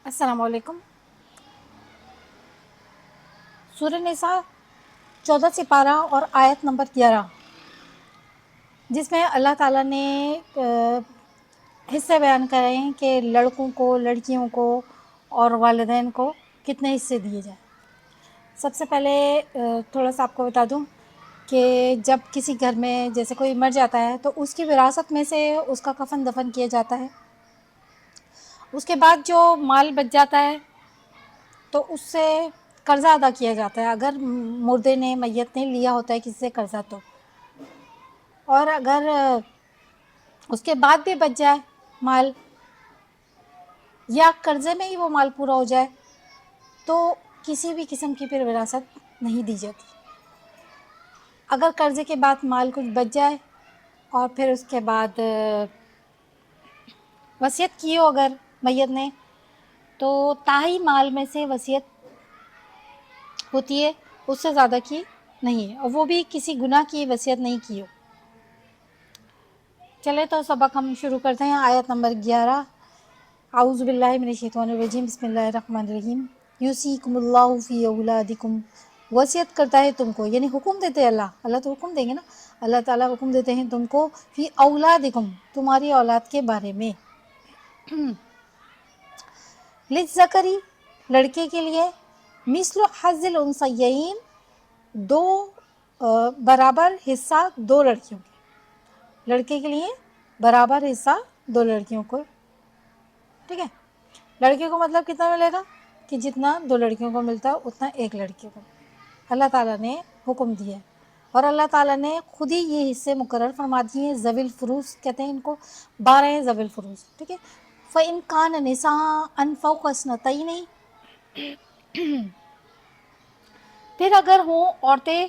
السلام علیکم۔ سورہ نساء 14 سپارہ اور آیت نمبر 11، جس میں اللہ تعالیٰ نے حصے بیان کرے ہیں کہ لڑکوں کو، لڑکیوں کو اور والدین کو کتنے حصے دیے جائیں۔ سب سے پہلے تھوڑا سا آپ کو بتا دوں کہ جب کسی گھر میں جیسے کوئی مر جاتا ہے تو اس کی وراثت میں سے اس کا کفن دفن کیا جاتا ہے۔ اس کے بعد جو مال بچ جاتا ہے تو اس سے قرضہ ادا کیا جاتا ہے، اگر مردے نے، میت نے لیا ہوتا ہے کسی سے قرضہ تو، اور اگر اس کے بعد بھی بچ جائے مال یا قرضے میں ہی وہ مال پورا ہو جائے تو کسی بھی قسم کی پھر وراثت نہیں دی جاتی۔ اگر قرضے کے بعد مال کچھ بچ جائے اور پھر اس کے بعد وصیت کی ہو اگر میت نے، تو تاہی مال میں سے وصیت ہوتی ہے، اس سے زیادہ کی نہیں ہے، اور وہ بھی کسی گناہ کی وصیت نہیں کی ہو۔ چلے تو سبق ہم شروع کرتے ہیں۔ آیت نمبر 11، اعوذ باللہ من الشیطان الرجیم، بسم اللہ الرحمن الرحیم۔ یوصیکم اللہ فی اولادکم، وصیت کرتا ہے تم کو، یعنی حکم دیتے ہیں اللہ تو حکم دیں گے نا، اللہ تعالیٰ حکم دیتے ہیں تم کو فی اولادکم، تمہاری اولاد کے بارے میں۔ للذکری، لڑکے کے لیے، مثل حظ الانثیین، دو برابر حصہ دو لڑکیوں کے، لڑکے کے لیے برابر حصہ دو لڑکیوں کو، ٹھیک ہے۔ لڑکے کو مطلب کتنا ملے گا کہ جتنا دو لڑکیوں کو ملتا ہے اتنا ایک لڑکی کو اللہ تعالیٰ نے حکم دیا ہے، اور اللہ تعالیٰ نے خود ہی یہ حصے مقرر فرما دیے ہیں۔ ذوی الفروض کہتے ہیں ان کو، 12 ہیں ذوی الفروض، ٹھیک ہے۔ فَإِنْ كَانَ نِسَاءً فَوْقَ اثْنَتَيْنِ، پھر اگر ہوں عورتیں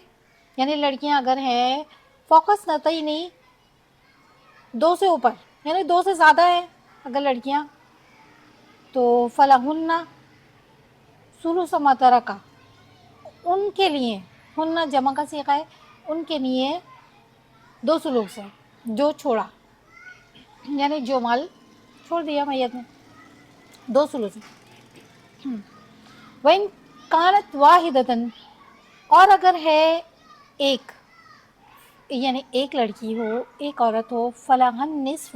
یعنی لڑکیاں اگر ہیں فوق اثنتین، دو سے اوپر یعنی دو سے زیادہ ہیں اگر لڑکیاں، تو فلہن ثلث ما ترک، ان کے لیے، ہن جمع کا صیغہ ہے، ان کے لیے دو ثلث ہے، جو چھوڑا یعنی جو مال چھوڑ دیا میت نے، دو ثلث ہے۔ وَإِنْ كَانَتْ وَاحِدَةً، اور اگر ہے ایک، یعنی ایک لڑکی ہو، ایک عورت ہو، فَلَهَا النِّصْفُ،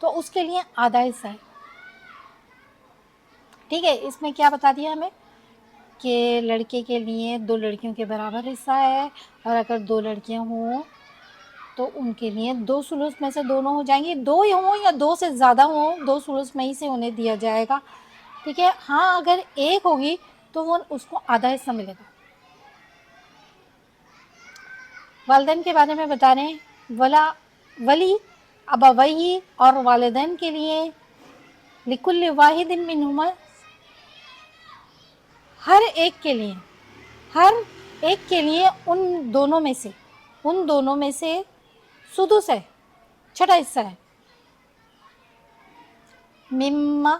تو اس کے لیے آدھا حصہ ہے، ٹھیک ہے۔ اس میں کیا بتا دیا ہمیں کہ لڑکے کے لیے دو لڑکیوں کے برابر حصہ ہے، اور اگر دو لڑکیاں ہوں تو ان کے لیے دو ثلث میں سے دونوں ہو جائیں گی، دو ہی ہوں یا دو سے زیادہ ہوں، دو ثلث میں ہی سے انہیں دیا جائے گا، ٹھیک ہے۔ ہاں اگر ایک ہوگی تو وہ اس کو آدھا حصہ ملے گا۔ والدین کے بارے میں بتا رہے ہیں، ولی ابویہ، اور والدین کے لیے، لکل واحد منہما، ہر ایک کے لیے، ہر ایک کے لیے ان دونوں میں سے سدس ہے، چھٹا حصہ ہے، مما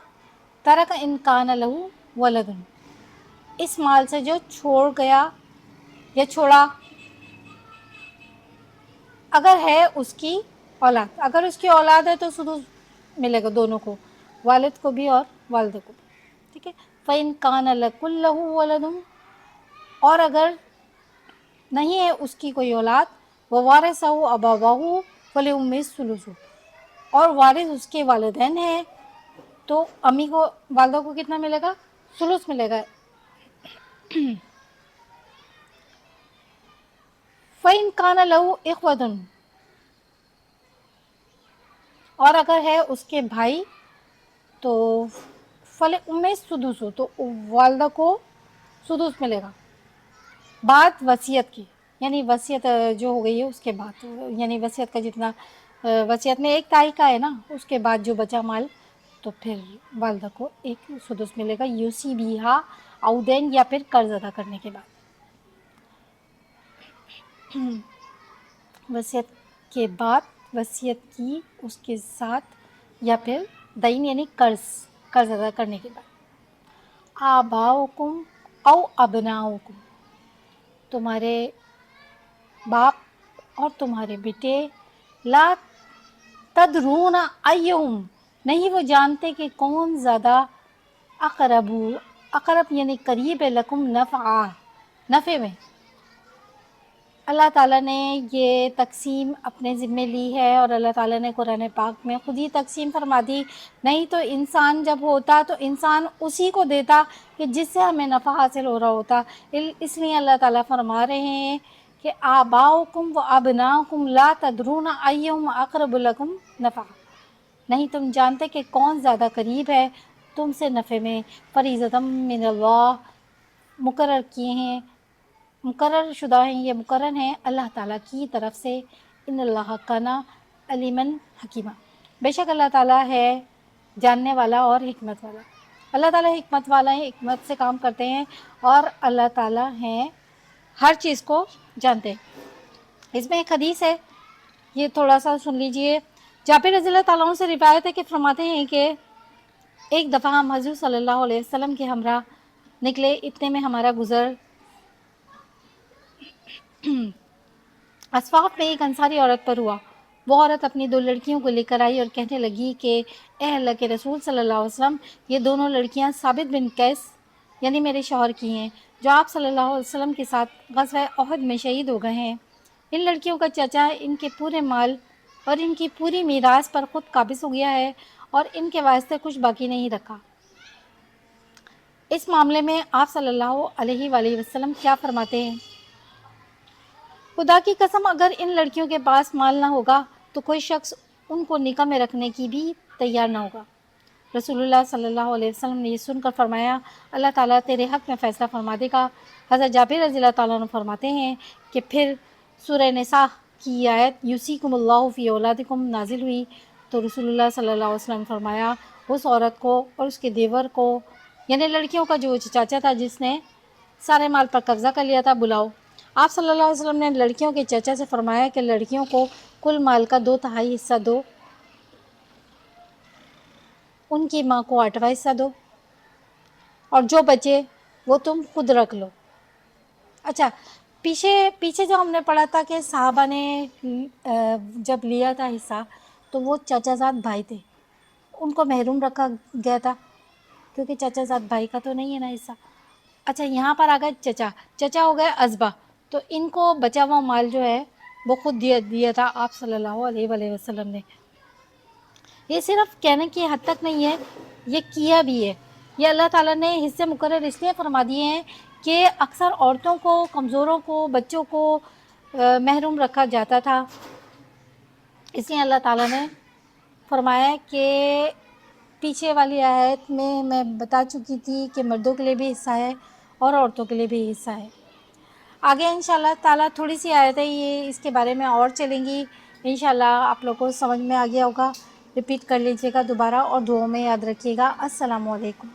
ترک ان کان لہو ولد، اس مال سے جو چھوڑ گیا یا چھوڑا اگر ہے اس کی اولاد، اگر اس کی اولاد ہے تو سدس ملے گا دونوں کو، والد کو بھی اور والدہ کو بھی، ٹھیک ہے۔ فَإِنْ كَانَ لَكُلْ لَهُ وَلَدٌ، اور اگر نہیں ہے اس کی کوئی اولاد، وَوَارِثَهُ أَبَوَاهُ فَلِأُمِّهِ الثُّلُثُ، اور وارث اس کے والدین ہیں تو امی کو، والدہ کو کتنا ملے گا؟ ثلث ملے گا۔ فَإِنْ كَانَ لَهُ إِخْوَةٌ، اور اگر ہے اس کے بھائی تو فَلِأُمِّهِ السُّدُسُ، تو والدہ کو سدس ملے گا بعد وصیت کی، یعنی وصیت جو ہو گئی ہے اس کے بعد، یعنی وصیت کا جتنا، وصیت میں ایک تائی کا ہے نا، اس کے بعد جو بچا مال تو پھر والدہ کو ایک سدس ملے گا، یوسی بیہا او دین، یا پھر قرض ادا کرنے کے بعد، وصیت کے بعد، وصیت کی اس کے ساتھ، یا پھر دین یعنی قرض ادا کرنے کے بعد۔ آباؤکم او ابناؤکم، تمہارے باپ اور تمہارے بیٹے، لا تدرون ایہم، نہیں وہ جانتے کہ کون زیادہ اقرب، اقرب یعنی قریب ہے، لکم نفع، نفع میں اللہ تعالیٰ نے یہ تقسیم اپنے ذمے لی ہے، اور اللہ تعالیٰ نے قرآن پاک میں خود ہی تقسیم فرما دی. نہیں تو انسان جب ہوتا تو انسان اسی کو دیتا کہ جس سے ہمیں نفع حاصل ہو رہا ہوتا. اس لیے اللہ تعالیٰ فرما رہے ہیں کہ آباؤکم و ابناؤکم لا تدرون ایہم اقرب لکم نفع، نہیں تم جانتے کہ کون زیادہ قریب ہے تم سے نفع میں. فریضۃ من اللہ، مقرر کیے ہیں، مقرر شدہ ہیں، یہ مقرر ہیں اللہ تعالیٰ کی طرف سے. ان اللہ کان علیما حکیما، بے شک اللہ تعالیٰ ہے جاننے والا اور حکمت والا. اللہ تعالیٰ حکمت والا ہے، حکمت سے کام کرتے ہیں، اور اللہ تعالیٰ ہیں ہر چیز کو جانتے ہیں. اس میں ایک حدیث ہے، یہ تھوڑا سا سن لیجئے. جابر رضی اللہ تعالیٰ عنہ سے روایت ہے کہ فرماتے ہیں کہ ایک دفعہ ہم حضور صلی اللہ علیہ وسلم کے ہمراہ نکلے، اتنے میں ہمارا گزر اسفاف میں ایک انصاری عورت پر ہوا. وہ عورت اپنی 2 لڑکیوں کو لے کر آئی اور کہنے لگی کہ اے اللہ کے رسول صلی اللہ علیہ وسلم، یہ دونوں لڑکیاں ثابت بن قیس یعنی میرے شوہر کی ہیں، جو آپ صلی اللہ علیہ وسلم کے ساتھ غزوہ احد میں شہید ہو گئے ہیں. ان لڑکیوں کا چچا ان کے پورے مال اور ان کی پوری میراث پر خود قابض ہو گیا ہے، اور ان کے واسطے کچھ باقی نہیں رکھا. اس معاملے میں آپ صلی اللہ علیہ وآلہ وسلم کیا فرماتے ہیں؟ خدا کی قسم، اگر ان لڑکیوں کے پاس مال نہ ہوگا تو کوئی شخص ان کو نکاح میں رکھنے کی بھی تیار نہ ہوگا. رسول اللہ صلی اللہ علیہ وسلم نے یہ سن کر فرمایا اللہ تعالیٰ تیرے حق میں فیصلہ فرما دے گا. حضرت جابر رضی اللہ تعالیٰ عنہ فرماتے ہیں کہ پھر سورہ نساء کی آیت یوصیکم اللہ فی اولادکم نازل ہوئی، تو رسول اللہ صلی اللہ علیہ وسلم فرمایا اس عورت کو اور اس کے دیور کو، یعنی لڑکیوں کا جو چاچا تھا جس نے سارے مال پر قبضہ کر لیا تھا، بلاؤ. آپ صلی اللہ علیہ وسلم نے لڑکیوں کے چچا سے فرمایا کہ لڑکیوں کو کل مال کا 2/3 حصہ دو، ان کی ماں کو 8واں حصہ دو، اور جو بچے وہ تم خود رکھ لو. اچھا، پیچھے جو ہم نے پڑھا تھا کہ صحابہ نے جب لیا تھا حصہ تو وہ چچا زاد بھائی تھے، ان کو محروم رکھا گیا تھا کیونکہ چچا زاد بھائی کا تو نہیں ہے نا حصہ. اچھا، یہاں پر آ گئے چچا ہو گئے ازبا، تو ان کو بچا ہوا مال جو ہے وہ خود دیا تھا آپ صلی اللہ علیہ وآلہ وسلم نے. یہ صرف کہنے کی حد تک نہیں ہے، یہ کیا بھی ہے. یہ اللہ تعالیٰ نے حصے مقرر اس لیے فرما دیے ہیں کہ اکثر عورتوں کو، کمزوروں کو، بچوں کو محروم رکھا جاتا تھا. اس لیے اللہ تعالیٰ نے فرمایا کہ پیچھے والی آیت میں بتا چکی تھی کہ مردوں کے لیے بھی حصہ ہے اور عورتوں کے لیے بھی حصہ ہے. آگے انشاءاللہ تعالیٰ تھوڑی سی آیتیں یہ اس کے بارے میں اور چلیں گی. انشاءاللہ آپ لوگوں کو سمجھ میں آ گیا ہوگا. ریپیٹ کر لیجیے گا دوبارہ اور دعاؤں میں یاد رکھیے گا. السلام علیکم.